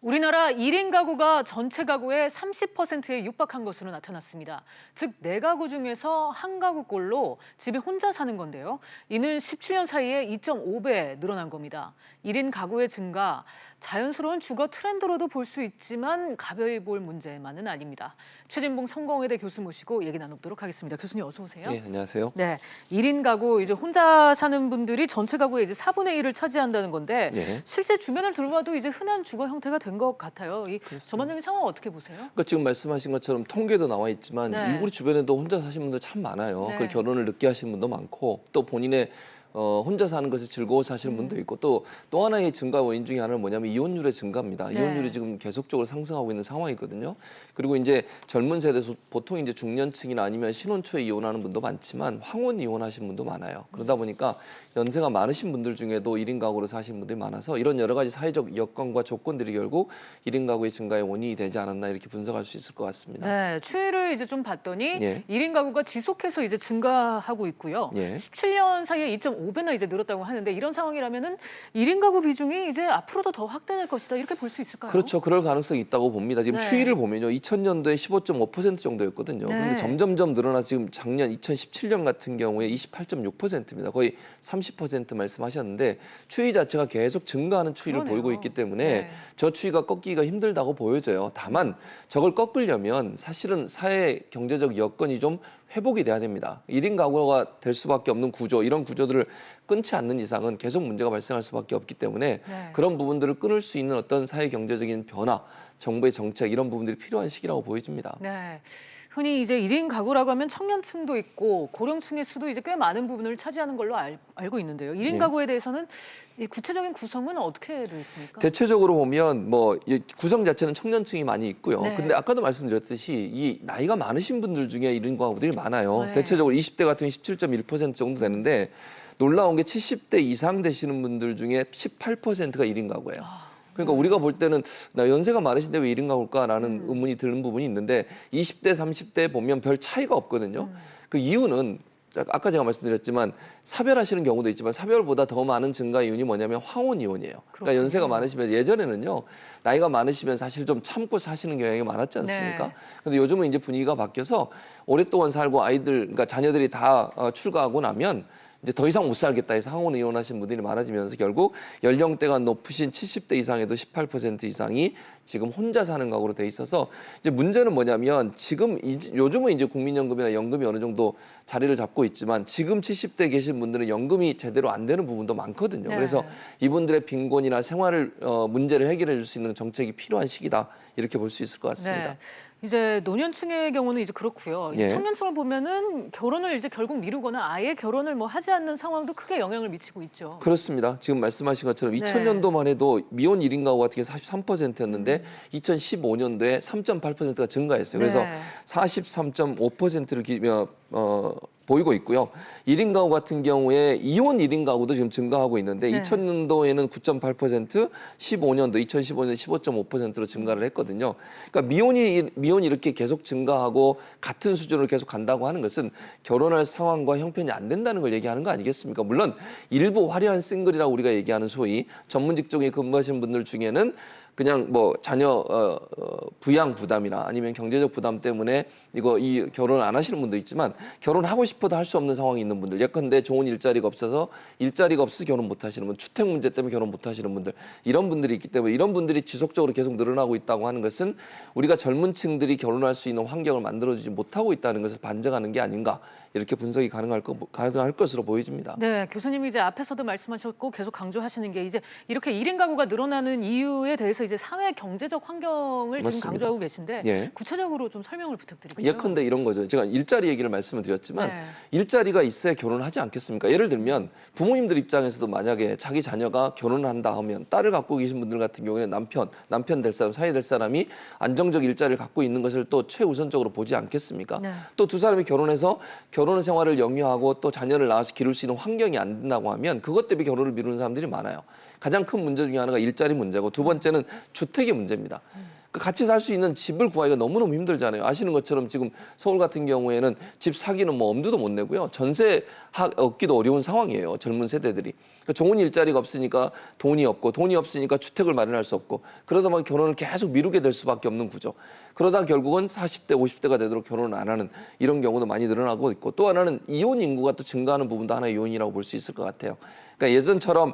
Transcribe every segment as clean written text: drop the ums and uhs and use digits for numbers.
우리나라 1인 가구가 전체 가구의 30%에 육박한 것으로 나타났습니다. 즉, 4가구 중에서 1가구꼴로 집에 혼자 사는 건데요. 이는 17년 사이에 2.5배 늘어난 겁니다. 1인 가구의 증가, 자연스러운 주거 트렌드로도 볼 수 있지만 가벼이 볼 문제만은 아닙니다. 최진봉 성공회대 교수 모시고 얘기 나눠보도록 하겠습니다. 교수님 어서 오세요. 네, 안녕하세요. 네, 1인 가구 이제 혼자 사는 분들이 전체 가구의 이제 4분의 1을 차지한다는 건데 실제 주변을 둘러봐도 이제 흔한 주거 형태가 된 것 같아요. 이 전반적인 상황 어떻게 보세요? 그러니까 지금 말씀하신 것처럼 통계도 나와 있지만 우리 주변에도 혼자 사시는 분들 참 많아요. 그 결혼을 늦게 하시는 분도 많고 또 본인의 혼자 사는 것에 즐거워서 하시는 분도 있고 또 하나의 증가 원인 중에 하나는 뭐냐면 이혼율의 증가입니다. 이혼율이 지금 계속적으로 상승하고 있는 상황이거든요. 그리고 이제 젊은 세대에서 보통 이제 중년층이나 아니면 신혼 초에 이혼하는 분도 많지만 황혼 이혼하신 분도 많아요. 그러다 보니까 연세가 많으신 분들 중에도 1인 가구로 사시는 분들이 많아서 이런 여러 가지 사회적 여건과 조건들이 결국 1인 가구의 증가의 원인이 되지 않았나 이렇게 분석할 수 있을 것 같습니다. 네, 추이를 이제 좀 봤더니 1인 가구가 지속해서 이제 증가하고 있고요. 17년 사이에 2.5배나 이제 늘었다고 하는데 이런 상황이라면은 1인 가구 비중이 이제 앞으로도 더 확대될 것이다 이렇게 볼 수 있을까요? 그렇죠. 그럴 가능성이 있다고 봅니다. 지금 추이를 보면요. 2000년도에 15.5% 정도였거든요. 그런데 점점점 늘어나서 지금 작년 2017년 같은 경우에 28.6%입니다. 거의 30% 말씀하셨는데 추이 자체가 계속 증가하는 추이를 보이고 있기 때문에 저 추이가 꺾기가 힘들다고 보여져요. 다만 저걸 꺾으려면 사실은 사회 경제적 여건이 좀 회복이 돼야 됩니다. 1인 가구가 될 수밖에 없는 구조, 이런 구조들을 끊지 않는 이상은 계속 문제가 발생할 수밖에 없기 때문에 그런 부분들을 끊을 수 있는 어떤 사회 경제적인 변화, 정부의 정책 이런 부분들이 필요한 시기라고 보여집니다. 네. 흔히 이제 1인 가구라고 하면 청년층도 있고 고령층의 수도 이제 꽤 많은 부분을 차지하는 걸로 알고 있는데요. 1인 가구에 대해서는 이 구체적인 구성은 어떻게 되어 있습니까? 대체적으로 보면 뭐 구성 자체는 청년층이 많이 있고요. 근데 아까도 말씀드렸듯이 이 나이가 많으신 분들 중에 1인 가구들이 많아요. 대체적으로 20대 같은 17.1% 정도 되는데 놀라운 게 70대 이상 되시는 분들 중에 18%가 1인 가구예요. 그러니까 우리가 볼 때는 나 연세가 많으신데 왜 1인 가구일까라는 의문이 드는 부분이 있는데 20대, 30대 보면 별 차이가 없거든요. 그 이유는 아까 제가 말씀드렸지만 사별하시는 경우도 있지만 사별보다 더 많은 증가 이유는 뭐냐면 황혼 이혼이에요. 그러니까 연세가 많으시면 예전에는요. 나이가 많으시면 사실 좀 참고 사시는 경향이 많았지 않습니까? 근데 요즘은 이제 분위기가 바뀌어서 오랫동안 살고 아이들, 그러니까 자녀들이 다 출가하고 나면 이제 더 이상 못 살겠다 해서 황혼 이혼하신 분들이 많아지면서 결국 연령대가 높으신 70대 이상에도 18% 이상이 지금 혼자 사는 가구로 돼 있어서 이제 문제는 뭐냐면 지금 요즘은 이제 국민연금이나 연금이 어느 정도 자리를 잡고 있지만 지금 70대 계신 분들은 연금이 제대로 안 되는 부분도 많거든요. 그래서 이분들의 빈곤이나 생활을 문제를 해결해 줄 수 있는 정책이 필요한 시기다 이렇게 볼 수 있을 것 같습니다. 이제 노년층의 경우는 이제 그렇고요. 이제 청년층을 보면은 결혼을 이제 결국 미루거나 아예 결혼을 뭐 하지 않는 상황도 크게 영향을 미치고 있죠. 그렇습니다. 지금 말씀하신 것처럼 2000년도만 해도 미혼 1인 가구 같은 게 43%였는데 2015년도에 3.8%가 증가했어요. 그래서 43.5%를 보이고 있고요. 1인 가구 같은 경우에 이혼 1인 가구도 지금 증가하고 있는데 2000년도에는 9.8%, 15년도, 2015년에 15.5%로 증가를 했거든요. 그러니까 미혼이 이렇게 계속 증가하고 같은 수준으로 계속 간다고 하는 것은 결혼할 상황과 형편이 안 된다는 걸 얘기하는 거 아니겠습니까? 물론 일부 화려한 싱글이라고 우리가 얘기하는 소위 전문 직종에 근무하시는 분들 중에는 그냥 뭐 자녀 부양 부담이나 아니면 경제적 부담 때문에 이 결혼을 안 하시는 분도 있지만 결혼하고 싶어도 할 수 없는 상황이 있는 분들, 예컨대 좋은 일자리가 없어서 결혼 못 하시는 분, 주택 문제 때문에 결혼 못 하시는 분들, 이런 분들이 있기 때문에 이런 분들이 지속적으로 계속 늘어나고 있다고 하는 것은 우리가 젊은 층들이 결혼할 수 있는 환경을 만들어주지 못하고 있다는 것을 반증하는 게 아닌가 이렇게 분석이 가능할 것으로 보여집니다. 네, 교수님이 이제 앞에서도 말씀하셨고 계속 강조하시는 게 이제 이렇게 1인 가구가 늘어나는 이유에 대해서 이제 사회 경제적 환경을 지금 강조하고 계신데 구체적으로 좀 설명을 부탁드릴게요. 예컨대 이런 거죠. 제가 일자리 얘기를 말씀을 드렸지만 일자리가 있어야 결혼을 하지 않겠습니까? 예를 들면 부모님들 입장에서도 만약에 자기 자녀가 결혼을 한다 하면 딸을 갖고 계신 분들 같은 경우에는 남편 될 사람, 사위 될 사람이 안정적 일자리를 갖고 있는 것을 또 최우선적으로 보지 않겠습니까? 또 두 사람이 결혼해서 결혼 생활을 영위하고 또 자녀를 낳아서 기를 수 있는 환경이 안 된다고 하면 그것 때문에 결혼을 미루는 사람들이 많아요. 가장 큰 문제 중에 하나가 일자리 문제고 두 번째는 주택의 문제입니다. 같이 살 수 있는 집을 구하기가 너무너무 힘들잖아요. 아시는 것처럼 지금 서울 같은 경우에는 집 사기는 뭐 엄두도 못 내고요. 전세 얻기도 어려운 상황이에요. 젊은 세대들이. 그러니까 좋은 일자리가 없으니까 돈이 없고 돈이 없으니까 주택을 마련할 수 없고 그러다 보면 결혼을 계속 미루게 될 수밖에 없는 구조. 그러다 결국은 40대, 50대가 되도록 결혼을 안 하는 이런 경우도 많이 늘어나고 있고 또 하나는 이혼 인구가 또 증가하는 부분도 하나의 요인이라고 볼 수 있을 것 같아요. 그러니까 예전처럼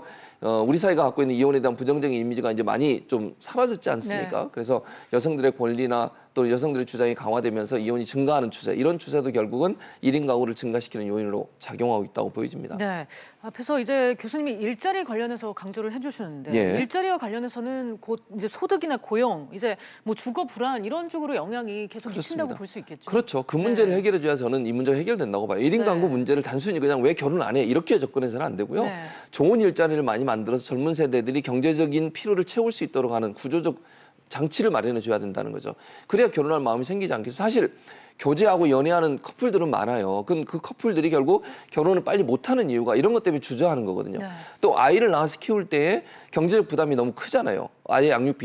우리 사회가 갖고 있는 이혼에 대한 부정적인 이미지가 이제 많이 좀 사라졌지 않습니까? 네. 그래서 여성들의 권리나 또 여성들의 주장이 강화되면서 이혼이 증가하는 추세, 이런 추세도 결국은 1인 가구를 증가시키는 요인으로 작용하고 있다고 보여집니다. 네. 앞에서 이제 교수님이 일자리 관련해서 강조를 해주시는데 예. 일자리와 관련해서는 곧 이제 소득이나 고용, 이제 뭐 주거 불안 이런 쪽으로 영향이 계속 미친다고 그렇습니다. 볼 수 있겠죠. 그렇죠. 그 문제를 네. 해결해줘야 저는 이 문제가 해결된다고 봐요. 1인 네. 가구 문제를 단순히 그냥 왜 결혼 안 해? 이렇게 접근해서는 안 되고요. 네. 좋은 일자리를 많이 만들어서 젊은 세대들이 경제적인 필요를 채울 수 있도록 하는 구조적 장치를 마련해 줘야 된다는 거죠. 그래야 결혼할 마음이 생기지 않겠어요. 사실 교제하고 연애하는 커플들은 많아요. 그 커플들이 결국 결혼을 빨리 못하는 이유가 이런 것 때문에 주저하는 거거든요. 네. 또 아이를 낳아서 키울 때에 경제적 부담이 너무 크잖아요. 아이 양육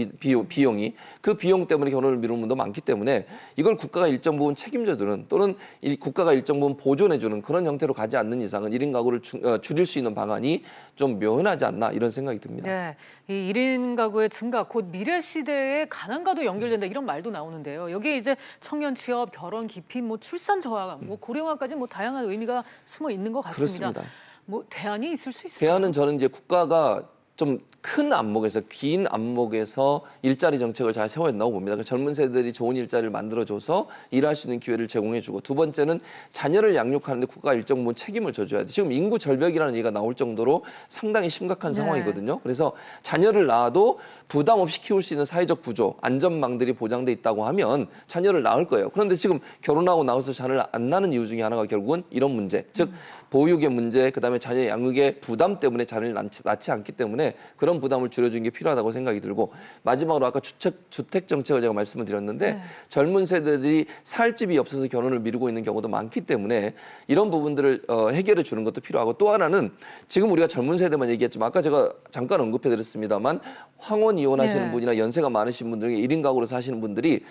비용이. 그 비용 때문에 결혼을 미루는 분도 많기 때문에 이걸 국가가 일정 부분 책임져주는 또는 국가가 일정 부분 보존해주는 그런 형태로 가지 않는 이상은 1인 가구를 줄일 수 있는 방안이 좀 묘연하지 않나 이런 생각이 듭니다. 네, 이 1인 가구의 증가, 곧 미래 시대의 가난과도 연결된다 이런 말도 나오는데요. 여기에 이제 청년 취업, 결혼 기피, 뭐 출산 저하, 뭐 고령화까지 뭐 다양한 의미가 숨어 있는 것 같습니다. 그렇습니다. 뭐 대안이 있을 수 있어요. 대안은 저는 이제 국가가 좀 큰 안목에서 긴 안목에서 일자리 정책을 잘 세워야 된다고 봅니다. 그러니까 젊은 세대들이 좋은 일자리를 만들어줘서 일할 수 있는 기회를 제공해주고 두 번째는 자녀를 양육하는데 국가가 일정 부분 책임을 져줘야 돼. 지금 인구 절벽이라는 얘기가 나올 정도로 상당히 심각한 네. 상황이거든요. 그래서 자녀를 낳아도 부담 없이 키울 수 있는 사회적 구조, 안전망들이 보장돼 있다고 하면 자녀를 낳을 거예요. 그런데 지금 결혼하고 나와서 자녀를 안 낳는 이유 중에 하나가 결국은 이런 문제, 즉 보육의 문제, 그다음에 자녀 양육의 부담 때문에 자녀를 낳지 않기 때문에 그런 부담을 줄여주는 게 필요하다고 생각이 들고 마지막으로 아까 주택 정책을 제가 말씀을 드렸는데 네. 젊은 세대들이 살 집이 없어서 결혼을 미루고 있는 경우도 많기 때문에 이런 부분들을 해결해 주는 것도 필요하고 또 하나는 지금 우리가 젊은 세대만 얘기했지만 아까 제가 잠깐 언급해 드렸습니다만 황혼 이혼하시는 네. 분이나 연세가 많으신 분들, 1인 가구로 사시는 분들이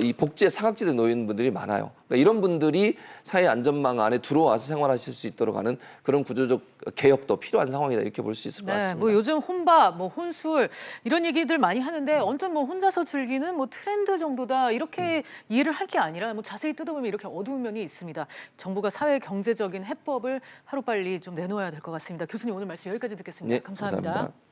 이 복지의 사각지대에 놓여 있는 분들이 많아요. 그러니까 이런 분들이 사회 안전망 안에 들어와서 생활하실 수 있도록 하는 그런 구조적 개혁도 필요한 상황이다 이렇게 볼 수 있을 것 같습니다. 뭐 요즘 혼밥, 뭐 혼술 이런 얘기들 많이 하는데 언뜻 뭐 혼자서 즐기는 뭐 트렌드 정도다 이렇게 이해를 할 게 아니라 뭐 자세히 뜯어보면 이렇게 어두운 면이 있습니다. 정부가 사회 경제적인 해법을 하루빨리 좀 내놓아야 될 것 같습니다. 교수님 오늘 말씀 여기까지 듣겠습니다. 네, 감사합니다. 감사합니다.